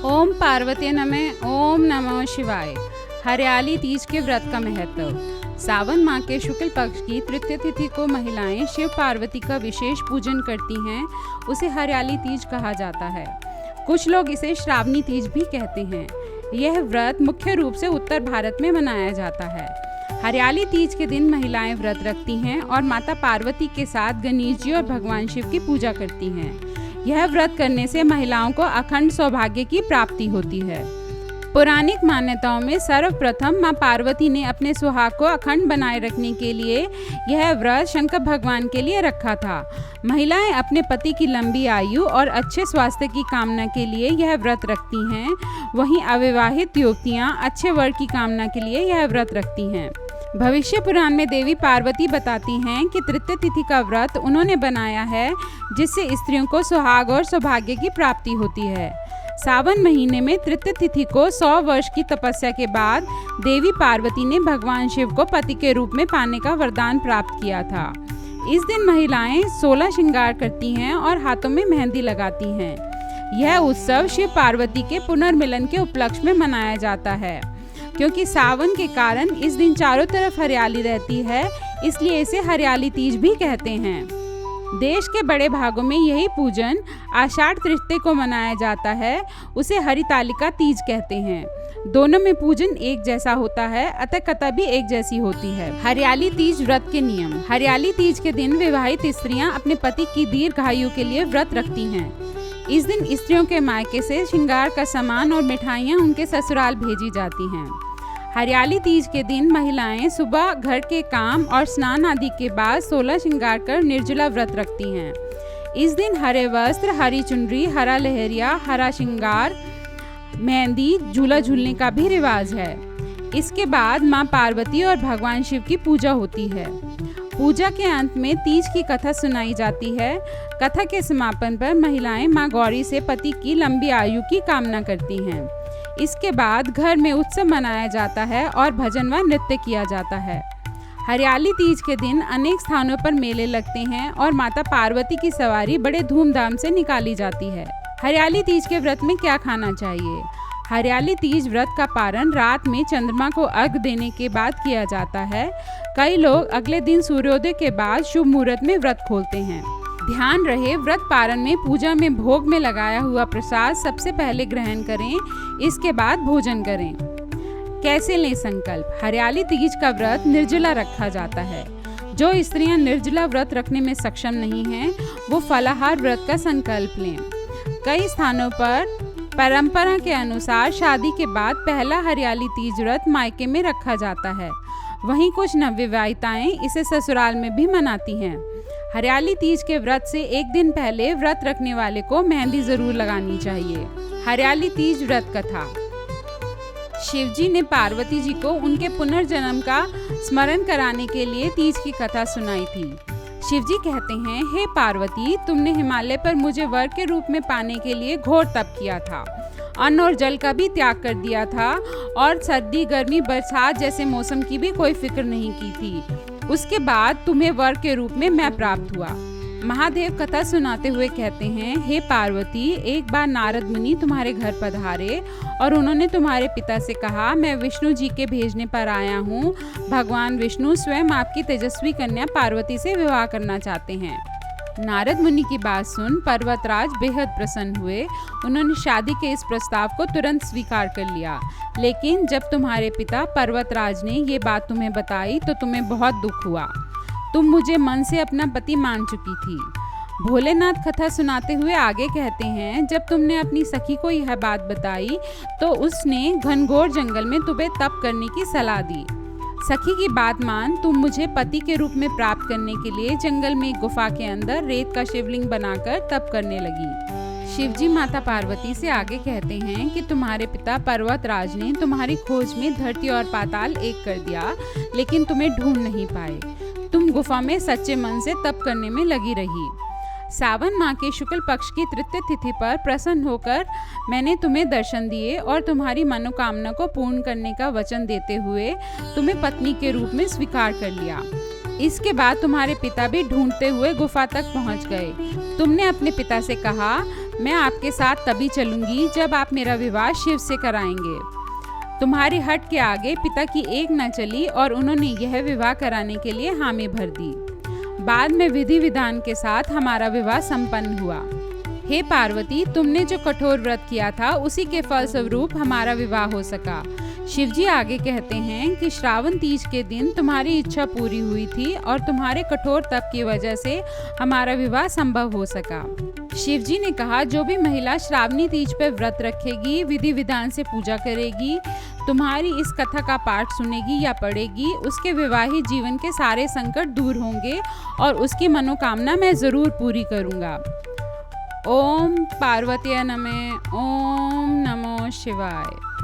ओम पार्वती नमः। ओम नमः शिवाय। हरियाली तीज के व्रत का महत्व। सावन माह के शुक्ल पक्ष की तृतीय तिथि को महिलाएं शिव पार्वती का विशेष पूजन करती हैं। उसे हरियाली तीज कहा जाता है। कुछ लोग इसे श्रावणी तीज भी कहते हैं। यह व्रत मुख्य रूप से उत्तर भारत में मनाया जाता है। हरियाली तीज के दिन महिलाएं व्रत रखती हैं और माता पार्वती के साथ गणेश जी और भगवान शिव की पूजा करती हैं। यह व्रत करने से महिलाओं को अखंड सौभाग्य की प्राप्ति होती है। पौराणिक मान्यताओं में सर्वप्रथम मां पार्वती ने अपने सुहाग को अखंड बनाए रखने के लिए यह व्रत शंकर भगवान के लिए रखा था। महिलाएं अपने पति की लंबी आयु और अच्छे स्वास्थ्य की कामना के लिए यह व्रत रखती हैं। वहीं अविवाहित युवतियां अच्छे वर की कामना के लिए यह व्रत रखती हैं। भविष्य पुराण में देवी पार्वती बताती हैं कि तृतीय तिथि का व्रत उन्होंने बनाया है जिससे स्त्रियों को सुहाग और सौभाग्य की प्राप्ति होती है। सावन महीने में तृतीय तिथि को 100 वर्ष की तपस्या के बाद देवी पार्वती ने भगवान शिव को पति के रूप में पाने का वरदान प्राप्त किया था। इस दिन महिलाएं 16 श्रृंगार करती हैं और हाथों में मेहंदी लगाती हैं। यह उत्सव शिव पार्वती के पुनर्मिलन के उपलक्ष्य में मनाया जाता है। क्योंकि सावन के कारण इस दिन चारों तरफ हरियाली रहती है, इसलिए इसे हरियाली तीज भी कहते हैं। देश के बड़े भागों में यही पूजन आषाढ़ तृतीया को मनाया जाता है। उसे हरितालिका तीज कहते हैं। दोनों में पूजन एक जैसा होता है, अतः कथा भी एक जैसी होती है। हरियाली तीज व्रत के नियम। हरियाली तीज के दिन विवाहित स्त्रियां अपने पति की दीर्घायु के लिए व्रत रखती हैं। इस दिन स्त्रियों के मायके से श्रृंगार का सामान और मिठाइयाँ उनके ससुराल भेजी जाती हैं। हरियाली तीज के दिन महिलाएं सुबह घर के काम और स्नान आदि के बाद 16 श्रृंगार कर निर्जला व्रत रखती हैं। इस दिन हरे वस्त्र, हरी चुनरी, हरा लहरिया, हरा श्रृंगार, मेहंदी, झूला झूलने का भी रिवाज है। इसके बाद मां पार्वती और भगवान शिव की पूजा होती है। पूजा के अंत में तीज की कथा सुनाई जाती है। कथा के समापन पर महिलाएं मां गौरी से पति की लंबी आयु की कामना करती हैं। इसके बाद घर में उत्सव मनाया जाता है और भजन व नृत्य किया जाता है। हरियाली तीज के दिन अनेक स्थानों पर मेले लगते हैं और माता पार्वती की सवारी बड़े धूमधाम से निकाली जाती है। हरियाली तीज के व्रत में क्या खाना चाहिए? हरियाली तीज व्रत का पारण रात में चंद्रमा को अर्घ्य देने के बाद किया जाता है। कई लोग अगले दिन सूर्योदय के बाद शुभ मुहूर्त में व्रत खोलते हैं। ध्यान रहे, व्रत पारण में पूजा में भोग में लगाया हुआ प्रसाद सबसे पहले ग्रहण करें, इसके बाद भोजन करें। कैसे लें संकल्प? हरियाली तीज का व्रत निर्जला रखा जाता है। जो स्त्रियां निर्जला व्रत रखने में सक्षम नहीं हैं, वो फलाहार व्रत का संकल्प लें। कई स्थानों पर परंपरा के अनुसार शादी के बाद पहला हरियाली तीज व्रत मायके में रखा जाता है। वहीं कुछ नवविवाहिताएं इसे ससुराल में भी मनाती हैं। हरियाली तीज के व्रत से एक दिन पहले व्रत रखने वाले को मेहंदी जरूर लगानी चाहिए। हरियाली तीज व्रत कथा। शिवजी ने पार्वती जी को उनके पुनर्जन्म का स्मरण कराने के लिए तीज की कथा सुनाई थी। शिवजी कहते हैं, हे पार्वती, तुमने हिमालय पर मुझे वर के रूप में पाने के लिए घोर तप किया था। अन्न और जल का भी त्याग कर दिया था और सर्दी, गर्मी, बरसात जैसे मौसम की भी कोई फिक्र नहीं की थी। उसके बाद तुम्हें वर के रूप में मैं प्राप्त हुआ। महादेव कथा सुनाते हुए कहते हैं, हे पार्वती, एक बार नारद मुनि तुम्हारे घर पधारे और उन्होंने तुम्हारे पिता से कहा, मैं विष्णु जी के भेजने पर आया हूँ। भगवान विष्णु स्वयं आपकी तेजस्वी कन्या पार्वती से विवाह करना चाहते हैं। नारद मुनि की बात सुन पर्वतराज बेहद प्रसन्न हुए। उन्होंने शादी के इस प्रस्ताव को तुरंत स्वीकार कर लिया। लेकिन जब तुम्हारे पिता पर्वतराज ने ये बात तुम्हें बताई तो तुम्हें बहुत दुख हुआ। तुम मुझे मन से अपना पति मान चुकी थी। भोलेनाथ कथा सुनाते हुए आगे कहते हैं, जब तुमने अपनी सखी को यह बात बताई तो उसने घनघोर जंगल में तुम्हें तप करने की सलाह दी। सखी की बात मान तुम मुझे पति के रूप में प्राप्त करने के लिए जंगल में एक गुफा के अंदर रेत का शिवलिंग बनाकर तप करने लगी। शिवजी माता पार्वती से आगे कहते हैं कि तुम्हारे पिता पर्वतराज ने तुम्हारी खोज में धरती और पाताल एक कर दिया, लेकिन तुम्हें ढूंढ नहीं पाए। तुम गुफा में सच्चे मन से तप करने में लगी रही। सावन माह के शुक्ल पक्ष की तृतीय तिथि पर प्रसन्न होकर मैंने तुम्हें दर्शन दिए और तुम्हारी मनोकामना को पूर्ण करने का वचन देते हुए तुम्हें पत्नी के रूप में स्वीकार कर लिया। इसके बाद तुम्हारे पिता भी ढूंढते हुए गुफा तक पहुंच गए। तुमने अपने पिता से कहा, मैं आपके साथ तभी चलूंगी जब आप मेरा विवाह शिव से कराएंगे। तुम्हारी हट के आगे पिता की एक न चली और उन्होंने यह विवाह कराने के लिए हामी भर दी। बाद में विधि विधान के साथ हमारा विवाह संपन्न हुआ। हे पार्वती, तुमने जो कठोर व्रत किया था उसी के फलस्वरूप हमारा विवाह हो सका। शिवजी आगे कहते हैं कि श्रावण तीज के दिन तुम्हारी इच्छा पूरी हुई थी और तुम्हारे कठोर तप की वजह से हमारा विवाह संभव हो सका। शिवजी ने कहा, जो भी महिला श्रावणी तीज पर व्रत रखेगी, विधि विधान से पूजा करेगी, तुम्हारी इस कथा का पाठ सुनेगी या पढ़ेगी, उसके विवाहित जीवन के सारे संकट दूर होंगे और उसकी मनोकामना मैं जरूर पूरी करूँगा। ओम पार्वती नमः। ओम नमो शिवाय।